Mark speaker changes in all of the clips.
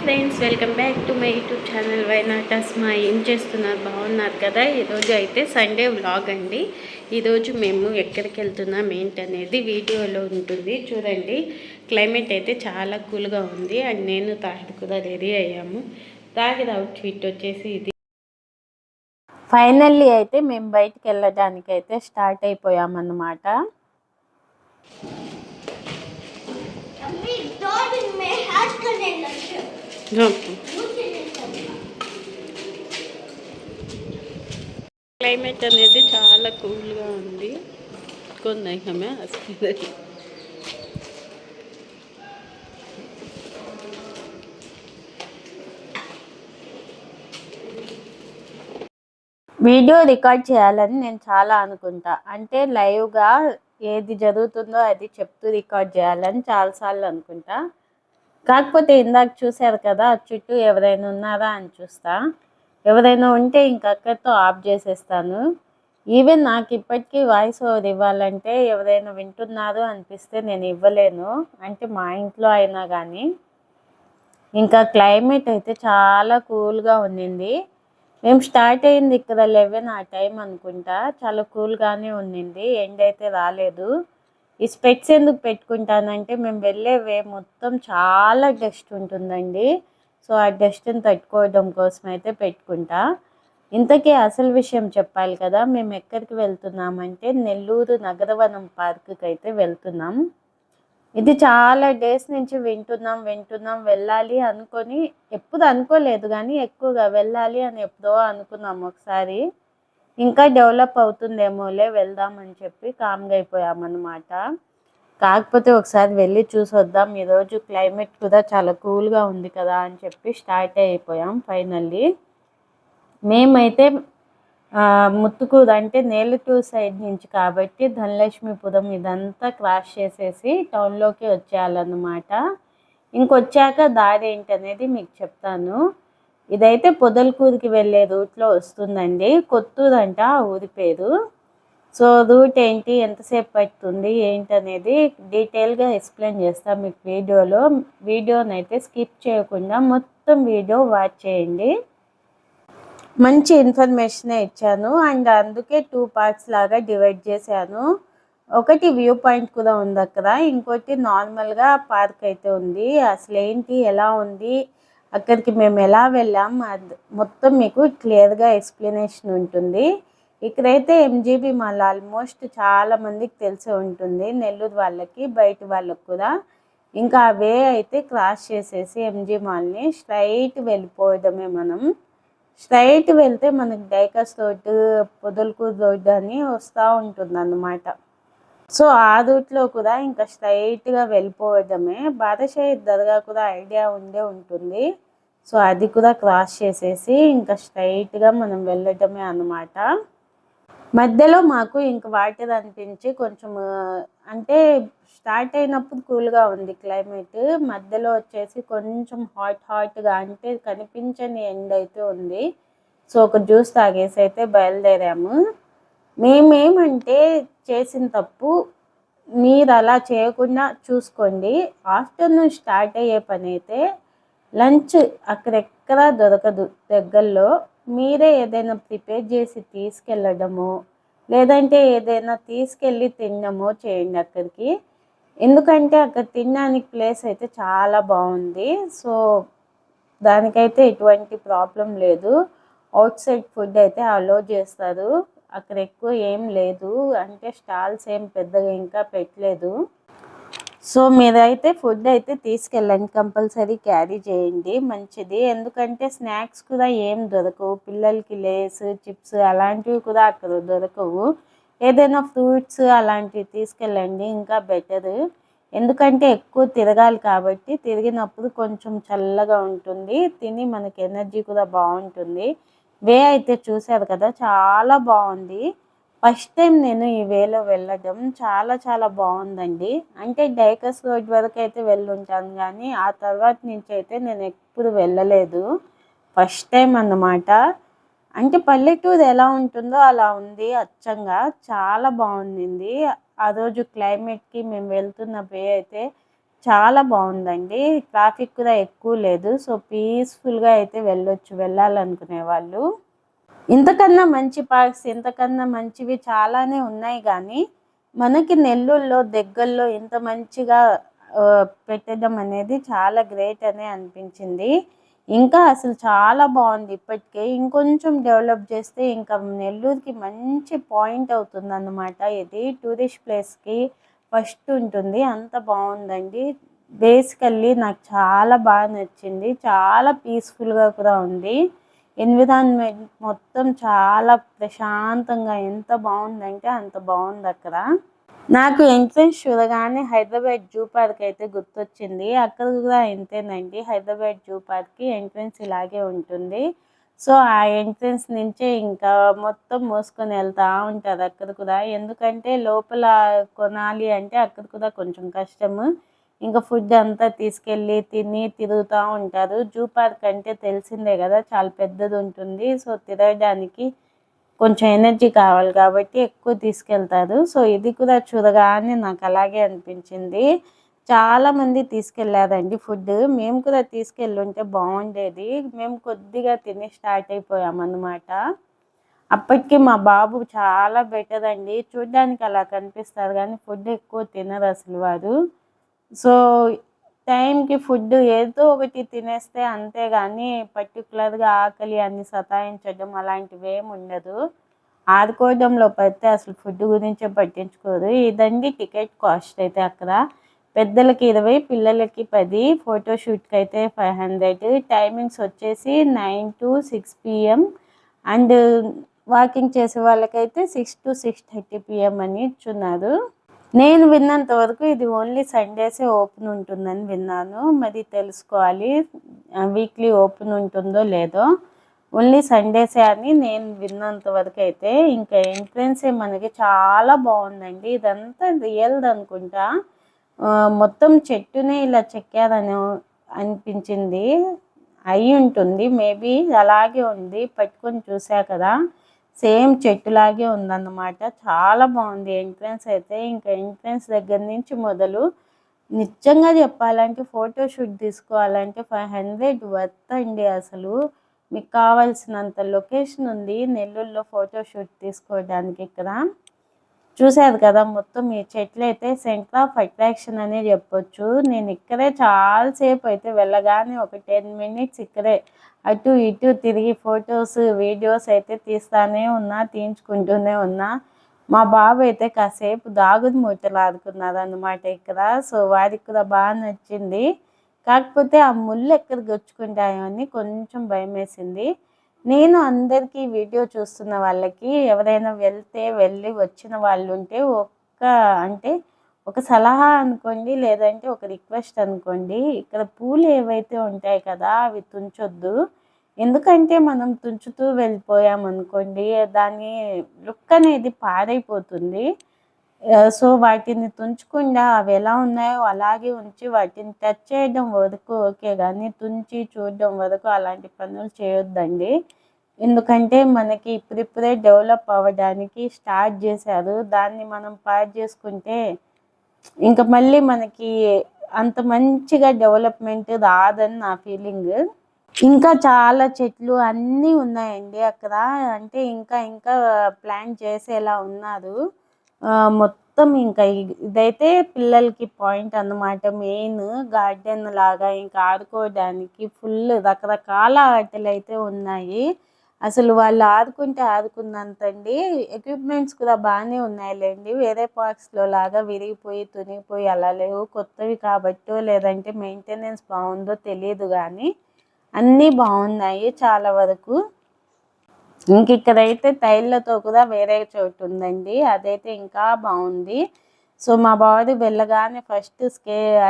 Speaker 1: Friends, welcome back to my YouTube channel వైనాటస్మా. ఏం చేస్తున్నారు? బాగున్నారు కదా? ఈరోజు అయితే సండే వ్లాగ్ అండి. ఈరోజు మేము ఎక్కడికి వెళ్తున్నాం ఏంటనేది వీడియోలో ఉంటుంది చూడండి. క్లైమేట్ అయితే చాలా కూల్గా ఉంది అండ్ నేను తాహిర్ కూడా రెడీ అయ్యాము. తాహిర్ అవుట్ఫిట్ వచ్చేసి ఇది. ఫైనల్లీ అయితే మేము బయటికి వెళ్ళడానికి అయితే స్టార్ట్ అయిపోయామన్నమాట. క్లైమేట్ అనేది చాలా కూల్గా ఉంది. కొందమే వీడియో రికార్డ్ చేయాలని నేను చాలా అనుకుంటా. అంటే లైవ్గా ఏది జరుగుతుందో అది చెప్తూ రికార్డ్ చేయాలని చాలాసార్లు అనుకుంటా. కాకపోతే ఇందాక చూశారు కదా, చుట్టూ ఎవరైనా ఉన్నారా అని చూస్తా. ఎవరైనా ఉంటే ఇంకక్కడితో ఆఫ్ చేసేస్తాను. ఈవెన్ నాకు ఇప్పటికీ వాయిస్ ఓవర్ ఇవ్వాలంటే ఎవరైనా వింటున్నారు అనిపిస్తే నేను ఇవ్వలేను. అంటే మా ఇంట్లో అయినా కానీ. ఇంకా క్లైమేట్ అయితే చాలా కూల్గా ఉండింది. మేము స్టార్ట్ అయింది ఇక్కడ 11 ఆ టైం అనుకుంటా. చాలా కూల్గానే ఉండింది. ఎండ్ అయితే రాలేదు. ఈ స్పెక్స్ ఎందుకు పెట్టుకుంటానంటే మేము వెళ్ళే వే మొత్తం చాలా డస్ట్ ఉంటుందండి. సో ఆ డస్ట్ని తట్టుకోవడం కోసం అయితే పెట్టుకుంటా. ఇంతకీ అసలు విషయం చెప్పాలి కదా, మేము ఎక్కడికి వెళ్తున్నామంటే నెల్లూరు నగరవనం పార్క్కి అయితే వెళ్తున్నాం. ఇది చాలా డేస్ నుంచి వింటున్నాం వెళ్ళాలి అనుకొని, ఎప్పుడు అనుకోలేదు కానీ ఎక్కువగా వెళ్ళాలి అని ఎప్పుడో అనుకున్నాం ఒకసారి. ఇంకా డెవలప్ అవుతుందేమోలే వెళ్దామని చెప్పి కామ్గా అయిపోయామన్నమాట. కాకపోతే ఒకసారి వెళ్ళి చూసి వద్దాం, ఈరోజు క్లైమేట్ కూడా చాలా కూల్గా ఉంది కదా అని చెప్పి స్టార్ట్ అయిపోయాం. ఫైనల్లీ మేమైతే ముత్తుకూరు అంటే నేలటూరు సైడ్ నుంచి కాబట్టి ధనలక్ష్మీపురం ఇదంతా క్రాస్ చేసేసి టౌన్లోకి వచ్చేయాలన్నమాట. ఇంకొచ్చాక దారి ఏంటనేది మీకు చెప్తాను. ఇదైతే పొదలకూరుకి వెళ్ళే రూట్లో వస్తుందండి. కొత్తూరు అంట ఆ ఊరి పేరు. సో రూట్ ఏంటి, ఎంతసేపు పడుతుంది ఏంటనేది డీటెయిల్గా ఎక్స్ప్లెయిన్ చేస్తాను మీకు వీడియోలో. వీడియోనైతే స్కిప్ చేయకుండా మొత్తం వీడియో వాచ్ చేయండి. మంచి ఇన్ఫర్మేషనే ఇచ్చాను అండ్ అందుకే 2 పార్ట్స్ లాగా డివైడ్ చేశాను. ఒకటి వ్యూ పాయింట్ కూడా ఉంది అక్కడ, ఇంకోటి నార్మల్గా పార్క్ అయితే ఉంది. అసలు ఏంటి, ఎలా ఉంది, అక్కడికి మేము ఎలా వెళ్ళాం, అది మొత్తం మీకు క్లియర్గా ఎక్స్ప్లెనేషన్ ఉంటుంది. ఇక్కడైతే ఎంజీబీ మాల్ ఆల్మోస్ట్ చాలా మందికి తెలిసే ఉంటుంది, నెల్లూరు వాళ్ళకి బయట వాళ్ళకి కూడా. ఇంకా అవే అయితే క్రాస్ చేసేసి ఎంజీ మాల్ని స్ట్రైట్ వెళ్ళిపోవడమే. మనం స్ట్రైట్ వెళ్తే మనకి డైకస్ రోడ్డు, పొదలకూరు రోడ్డు అని వస్తూ ఉంటుంది అన్నమాట. సో ఆ రూట్లో కూడా ఇంకా స్ట్రైట్గా వెళ్ళిపోవడమే. బాదషాహి దర్గా కూడా ఐడియా ఉండే ఉంటుంది. సో అది కూడా క్రాస్ చేసేసి ఇంకా స్ట్రైట్గా మనం వెళ్ళడమే అన్నమాట. మధ్యలో మాకు ఇంక వాటర్ అనిపించి కొంచెం అంటే స్టార్ట్ అయినప్పుడు కూల్గా ఉంది క్లైమేట్, మధ్యలో వచ్చేసి కొంచెం హాట్గా అంటే కనిపించని ఎండ్ అయితే ఉంది. సో ఒక జ్యూస్ తాగేసి అయితే బయలుదేరాము. మేమేమంటే చేసిన తప్పు మీరు అలా చేయకుండా చూసుకోండి. ఆఫ్టర్నూన్ స్టార్ట్ అయ్యే పని అయితే లంచ్ అక్కడెక్కడా దొరకదు దగ్గరలో. మీరే ఏదైనా ప్రిపేర్ చేసి తీసుకెళ్ళడము, లేదంటే ఏదైనా తీసుకెళ్ళి తినడమో చేయండి అక్కడికి. ఎందుకంటే అక్కడ తినడానికి ప్లేస్ అయితే చాలా బాగుంది. సో దానికైతే ఎటువంటి ప్రాబ్లం లేదు. అవుట్ సైడ్ ఫుడ్ అయితే అలో చేస్తారు. అక్కడ ఎక్కువ ఏం లేదు, అంటే స్టాల్స్ ఏం పెద్దగా ఇంకా పెట్టలేదు. సో మీరైతే ఫుడ్ అయితే తీసుకెళ్ళండి, కంపల్సరీ క్యారీ చేయండి, మంచిది. ఎందుకంటే స్నాక్స్ కూడా ఏం దొరకవు పిల్లలకి, లేస్ చిప్స్ అలాంటివి కూడా అక్కడ దొరకవు. ఏదైనా ఫ్రూట్స్ అలాంటివి తీసుకెళ్ళండి, ఇంకా బెటర్. ఎందుకంటే ఎక్కువ తిరగాలి కాబట్టి తిరిగినప్పుడు కొంచెం చల్లగా ఉంటుంది, తిని మనకి ఎనర్జీ కూడా బాగుంటుంది. వే అయితే చూశారు కదా, చాలా బాగుంది. ఫస్ట్ టైం నేను ఈ వేలో వెళ్ళడం, చాలా బాగుందండి. అంటే డైకస్ రోడ్ వరకు అయితే వెళ్ళుంటాను కానీ ఆ తర్వాత నుంచి అయితే నేను ఎప్పుడు వెళ్ళలేదు, ఫస్ట్ టైం అన్నమాట. అంటే పల్లెటూరు ఎలా ఉంటుందో అలా ఉంది అచ్చంగా, చాలా బాగుండింది. ఆ రోజు క్లైమేట్కి మేము వెళ్తున్న వే అయితే చాలా బాగుందండి. ట్రాఫిక్ కూడా ఎక్కువ లేదు. సో పీస్ఫుల్గా అయితే వెళ్ళాలనుకునే వాళ్ళు. ఇంతకన్నా మంచి పార్క్స్, ఇంతకన్నా మంచివి చాలానే ఉన్నాయి కానీ మనకి నెల్లూరులో దగ్గరలో ఇంత మంచిగా పెట్టడం అనేది చాలా గ్రేట్ అనే అనిపించింది. ఇంకా అసలు చాలా బాగుంది. ఇప్పటికే ఇంకొంచెం డెవలప్ చేస్తే ఇంకా నెల్లూరుకి మంచి పాయింట్ అవుతుంది అన్నమాట. ఇది టూరిస్ట్ ప్లేస్కి ఫస్ట్ ఉంటుంది. అంత బాగుందండి. బేసికల్లీ నాకు చాలా బాగా నచ్చింది. చాలా పీస్ఫుల్గా కూడా ఉంది. ఎన్విరాన్మెంట్ మొత్తం చాలా ప్రశాంతంగా ఎంత బాగుందంటే అంత బాగుంది అక్కడ. నాకు ఎంట్రన్స్ చూడగానే హైదరాబాద్ జూ పార్క్ అయితే గుర్తొచ్చింది. అక్కడ కూడా ఇంతేనండి. హైదరాబాద్ జూ పార్క్కి ఎంట్రన్స్ ఇలాగే ఉంటుంది. సో ఆ ఎంట్రన్స్ నుంచే ఇంకా మొత్తం మోసుకొని వెళ్తూ ఉంటారు అక్కడ కూడా. ఎందుకంటే లోపల కొనాలి అంటే అక్కడ కూడా కొంచెం కష్టము. ఇంకా ఫుడ్ అంతా తీసుకెళ్ళి తిని తిరుగుతూ ఉంటారు. జూ పార్క్ అంటే తెలిసిందే కదా, చాలా పెద్దది ఉంటుంది. సో తిరగడానికి కొంచెం ఎనర్జీ కావాలి కాబట్టి ఎక్కువ తీసుకెళ్తారు. సో ఇది కూడా చూడగానే నాకు అలాగే అనిపించింది. చాలామంది తీసుకెళ్ళారండి ఫుడ్. మేము కూడా తీసుకెళ్ళి ఉంటే బాగుండేది. మేము కొద్దిగా తిని స్టార్ట్ అయిపోయామన్నమాట. అప్పటికి మా బాబు చాలా బెటర్ అండి. చూడ్డానికి అలా కనిపిస్తారు కానీ ఫుడ్ ఎక్కువ తినరు అసలు వారు. సో టైంకి ఫుడ్ ఏదో ఒకటి తినేస్తే అంతే కానీ పర్టికులర్గా ఆకలి అని సతాయించడం అలాంటివి ఏమి ఉండదు. ఆడుకోవడంలో పడితే అసలు ఫుడ్ గురించే పట్టించుకోరు. ఇదండి టికెట్ కాస్ట్ అయితే అక్కడ. పెద్దలకి 20, పిల్లలకి 10, ఫోటోషూట్కి అయితే 500. టైమింగ్స్ వచ్చేసి 9 to 6 PM అండ్ వాకింగ్ చేసే వాళ్ళకైతే 6 to 6:30 PM అని ఇచ్చున్నారు. నేను విన్నంత వరకు ఇది ఓన్లీ సండేసే ఓపెన్ ఉంటుందని విన్నాను. మరి తెలుసుకోవాలి వీక్లీ ఓపెన్ ఉంటుందో లేదో. ఓన్లీ సండేసే అని నేను విన్నంత వరకు అయితే. ఇంకా ఎంట్రన్సే మనకి చాలా బాగుందండి. ఇదంతా రియల్ది అనుకుంటా. మొత్తం చెట్టునే ఇలా చెక్కారని అనిపించింది. అయి ఉంటుంది మేబీ, అలాగే ఉంది. పట్టుకొని చూసా కదా, సేమ్ చెట్టులాగే ఉందన్నమాట. చాలా బాగుంది ఎంట్రన్స్ అయితే. ఇంకా ఎంట్రన్స్ దగ్గర నుంచి మొదలు నిజంగా చెప్పాలంటే ఫోటోషూట్ తీసుకోవాలంటే 500 వర్త్ అండి. అసలు మీకు కావాల్సినంత లొకేషన్ ఉంది నెల్లూరులో ఫోటోషూట్ తీసుకోవడానికి. ఇక్కడ చూసారు కదా, మొత్తం ఈ చెట్లు అయితే సెంటర్ ఆఫ్ అట్రాక్షన్ అనే చెప్పొచ్చు. నేను ఇక్కడే చాలాసేపు అయితే వెళ్ళగానే ఒక 10 minutes ఇక్కడే అటు ఇటు తిరిగి ఫొటోస్ వీడియోస్ అయితే తీయించుకుంటూనే ఉన్నా. మా బాబు అయితే కాసేపు దాగుడు మూతలు ఆడుకున్నారు అన్నమాట ఇక్కడ. సో వారికి కూడా బాగా నచ్చింది. కాకపోతే ఆ ముళ్ళు ఎక్కడ గుచ్చుకుంటాయో అని కొంచెం భయం వేసింది. నేను అందరికీ వీడియో చూస్తున్న వాళ్ళకి ఎవరైనా వెళ్ళి వచ్చిన వాళ్ళు ఉంటే అంటే ఒక సలహా అనుకోండి, లేదంటే ఒక రిక్వెస్ట్ అనుకోండి. ఇక్కడ పూలు ఏవైతే ఉంటాయి కదా అవి తుంచొద్దు. ఎందుకంటే మనం తుంచుతూ వెళ్ళిపోయామనుకోండి దాని లుక్ అనేది పాడైపోతుంది. సో వాటిని తుంచకుండా అవి ఎలా ఉన్నాయో అలాగే ఉంచి వాటిని టచ్ చేయడం వరకు ఓకే, కానీ తుంచి చూడడం వరకు అలాంటి పనులు చేయొద్దండి. ఎందుకంటే మనకి ఇప్పుడిప్పుడే డెవలప్ అవ్వడానికి స్టార్ట్ చేశారు. దాన్ని మనం పాడు చేసుకుంటే ఇంకా మళ్ళీ మనకి అంత మంచిగా డెవలప్మెంట్ రాదని నా ఫీలింగ్. ఇంకా చాలా చెట్లు అన్నీ ఉన్నాయండి అక్కడ. అంటే ఇంకా ఇంకా ప్లాన్ చేసేలా ఉన్నారు. మొత్తం ఇంకా ఇదైతే పిల్లలకి పాయింట్ అన్నమాట. మెయిన్ గార్డెన్ లాగా ఇంకా ఆడుకోవడానికి ఫుల్ రకరకాల ఆటలు అయితే ఉన్నాయి. అసలు వాళ్ళు ఆడుకున్నంతండి. ఎక్విప్మెంట్స్ కూడా బాగానే ఉన్నాయిలేండి. వేరే పార్క్స్లో లాగా విరిగిపోయి తునిగిపోయి అలా లేవు. కొత్తవి కాబట్టో లేదంటే మెయింటెనెన్స్ బాగుందో తెలియదు కానీ అన్నీ బాగున్నాయి చాలా వరకు. ఇంక ఇక్కడైతే టైళ్ళతో కూడా వేరే చోటు ఉందండి, అదైతే ఇంకా బాగుంది. సో మా బాబు వెళ్ళగానే ఫస్ట్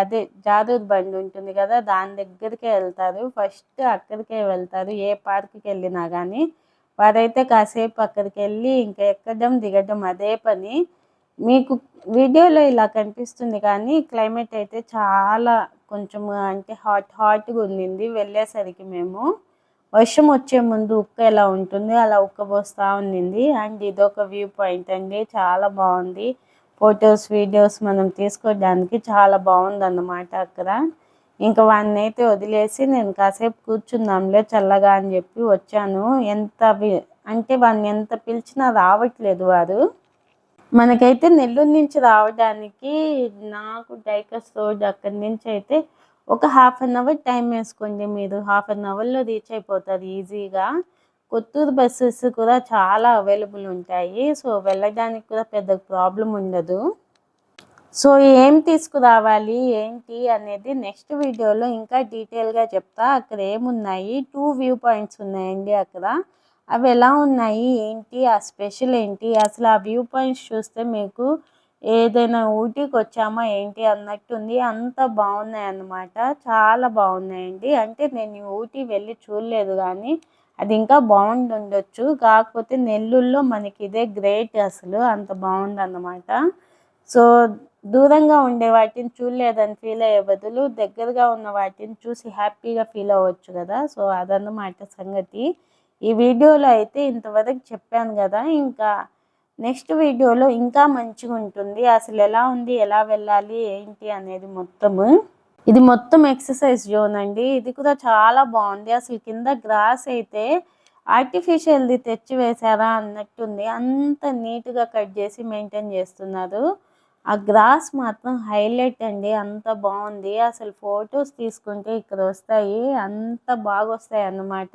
Speaker 1: అదే జాదూర్ బండి ఉంటుంది కదా దాని దగ్గరికే వెళ్తారు. ఫస్ట్ అక్కడికే వెళ్తారు ఏ పార్క్కి వెళ్ళినా కానీ. వారైతే కాసేపు అక్కడికి వెళ్ళి ఇంకా ఎక్కడం దిగడం అదే పని. మీకు వీడియోలో ఇలా కనిపిస్తుంది కానీ క్లైమేట్ అయితే చాలా కొంచెం అంటే హాట్గా ఉండింది వెళ్ళేసరికి. మేము వర్షం వచ్చే ముందు ఉక్క ఎలా ఉంటుంది అలా ఉక్కబోస్తూ ఉండింది. అండ్ ఇదొక వ్యూ పాయింట్ అండి, చాలా బాగుంది. ఫొటోస్ వీడియోస్ మనం తీసుకోవడానికి చాలా బాగుందన్నమాట అక్కడ. ఇంకా వాడిని అయితే వదిలేసి నేను కాసేపు కూర్చుందాంలే చల్లగా అని చెప్పి వచ్చాను. అంటే వాడిని ఎంత పిలిచినా రావట్లేదు వారు. మనకైతే నెల్లూరు నుంచి రావడానికి నాకు డైకస్ రోడ్ అక్కడి నుంచి అయితే ఒక 1/2 అవర్ టైం వేసుకోండి. మీరు 1/2 అవర్లో రీచ్ అయిపోతారు ఈజీగా. కొత్తూరు బస్సెస్ కూడా చాలా అవైలబుల్ ఉంటాయి. సో వెళ్ళడానికి కూడా పెద్ద ప్రాబ్లం ఉండదు. సో ఏం తీసుకురావాలి ఏంటి అనేది నెక్స్ట్ వీడియోలో ఇంకా డీటెయిల్గా చెప్తా. అక్కడ ఏమున్నాయి, 2 వ్యూ పాయింట్స్ ఉన్నాయండి అక్కడ. అవి ఎలా ఉన్నాయి ఏంటి, ఆ స్పెషల్ ఏంటి, అసలు ఆ వ్యూ పాయింట్స్ చూస్తే మీకు ఏదైనా ఊటీకి వచ్చామా ఏంటి అన్నట్టుంది. అంత బాగున్నాయి అన్నమాట, చాలా బాగున్నాయండి. అంటే నేను ఊటీ వెళ్ళి చూడలేదు కానీ అది ఇంకా బాగుండొచ్చు. కాకపోతే నెల్లూరులో మనకి ఇదే గ్రేట్, అసలు అంత బాగుందన్నమాట. సో దూరంగా ఉండే వాటిని చూడలేదని ఫీల్ అయ్యే బదులు దగ్గరగా ఉన్న వాటిని చూసి హ్యాపీగా ఫీల్ అవ్వచ్చు కదా. సో అదన్నమాట సంగతి. ఈ వీడియోలో అయితే ఇంతవరకు చెప్పాను కదా. ఇంకా నెక్స్ట్ వీడియోలో ఇంకా మంచిగా ఉంటుంది. అసలు ఎలా ఉంది, ఎలా వెళ్ళాలి ఏంటి అనేది మొత్తము. ఇది మొత్తం ఎక్సర్సైజ్ జోన్ అండి. ఇది కూడా చాలా బాగుంది. అసలు కింద గ్రాస్ అయితే ఆర్టిఫిషియల్ది తెచ్చి వేసారా అన్నట్టుంది. అంత నీట్గా కట్ చేసి మెయింటైన్ చేస్తున్నారు. ఆ గ్రాస్ మాత్రం హైలైట్ అండి, అంత బాగుంది. అసలు ఫొటోస్ తీసుకుంటే ఇక్కడ వస్తాయి, అంత బాగా వస్తాయి అన్నమాట.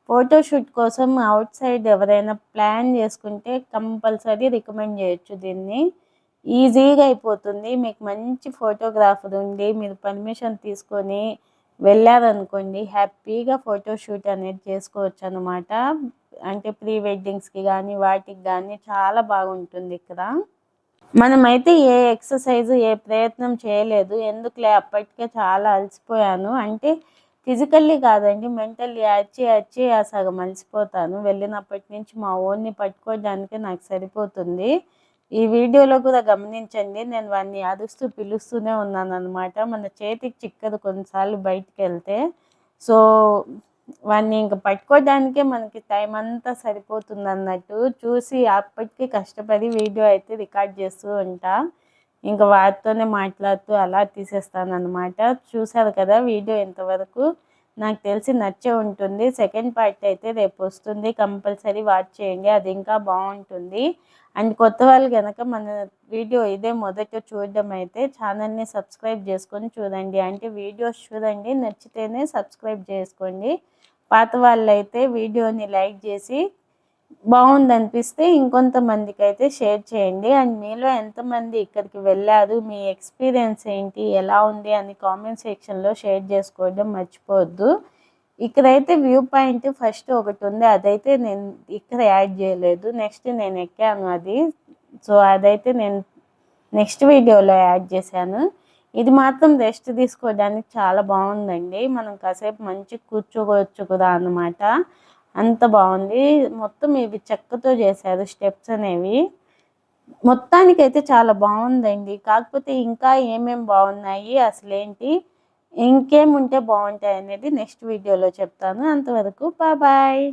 Speaker 1: ఫోటోషూట్ కోసం అవుట్ సైడ్ ఎవరైనా ప్లాన్ చేసుకుంటే కంపల్సరీ రికమెండ్ చేయొచ్చు దీన్ని. ఈజీగా అయిపోతుంది. మీకు మంచి ఫోటోగ్రాఫర్ ఉండి మీరు పర్మిషన్ తీసుకొని వెళ్ళారనుకోండి, హ్యాపీగా ఫోటోషూట్ అనేది చేసుకోవచ్చు అనమాట. అంటే ప్రీ వెడ్డింగ్స్కి కానీ వాటికి కానీ చాలా బాగుంటుంది ఇక్కడ. మనమైతే ఏ ఎక్సర్సైజ్ ఏ ప్రయత్నం చేయలేదు, ఎందుకులే అప్పటికే చాలా అలసిపోయాను. అంటే ఫిజికల్లీ కాదండి, మెంటల్లీ వచ్చి సగం అలసిపోతాను. వెళ్ళినప్పటి నుంచి మా ఓన్ని పట్టుకోవడానికే నాకు సరిపోతుంది. ఈ వీడియోలో కూడా గమనించండి, నేను వాడిని అరుస్తూ పిలుస్తూనే ఉన్నాను అనమాట. మన చేతికి చిక్కదు కొన్నిసార్లు బయటికి వెళ్తే. సో వాడిని ఇంక పట్టుకోవడానికే మనకి టైం అంతా సరిపోతుంది అన్నట్టు చూసి అప్పటికి కష్టపడి వీడియో అయితే రికార్డ్ చేస్తూ ఉంటా. ఇంకా వాటితోనే మాట్లాడుతూ అలా తీసేస్తాను అనమాట. చూసారు కదా వీడియో ఎంతవరకు. నాకు తెలిసి నచ్చే ఉంటుంది. సెకండ్ పార్ట్ అయితే రేపు వస్తుంది, కంపల్సరీ వాచ్ చేయండి, అది ఇంకా బాగుంటుంది. అండ్ కొత్త వాళ్ళు కనుక మన వీడియో ఇదే మొదట చూడడం అయితే ఛానల్ని సబ్స్క్రైబ్ చేసుకొని చూడండి. అంటే వీడియోస్ చూడండి, నచ్చితేనే సబ్స్క్రైబ్ చేసుకోండి. పాత వాళ్ళైతే వీడియోని లైక్ చేసి బాగుందనిపిస్తే ఇంకొంతమందికి అయితే షేర్ చేయండి. అండ్ మీలో ఎంతమంది ఇక్కడికి వెళ్ళారు, మీ ఎక్స్పీరియన్స్ ఏంటి, ఎలా ఉంది అని కామెంట్ సెక్షన్లో షేర్ చేసుకోవడం మర్చిపోవద్దు. ఇక్కడైతే వ్యూ పాయింట్ ఫస్ట్ ఒకటి ఉంది, అదైతే నేను ఇక్కడ యాడ్ చేయలేదు. నెక్స్ట్ నేను ఎక్కాను అది. సో అదైతే నేను నెక్స్ట్ వీడియోలో యాడ్ చేశాను. ఇది మాత్రం రెస్ట్ తీసుకోవడానికి చాలా బాగుందండి. మనం కాసేపు మంచి కూర్చోవచ్చు కూడా అన్నమాట, అంత బాగుంది. మొత్తం ఇవి చెక్కతో చేశారు స్టెప్స్ అనేవి. మొత్తానికైతే చాలా బాగుందండి. కాకపోతే ఇంకా ఏమేమి బాగున్నాయి, అసలేంటి ఇంకేముంటే బాగుంటాయి అనేది నెక్స్ట్ వీడియోలో చెప్తాను. అంతవరకు బాయ్.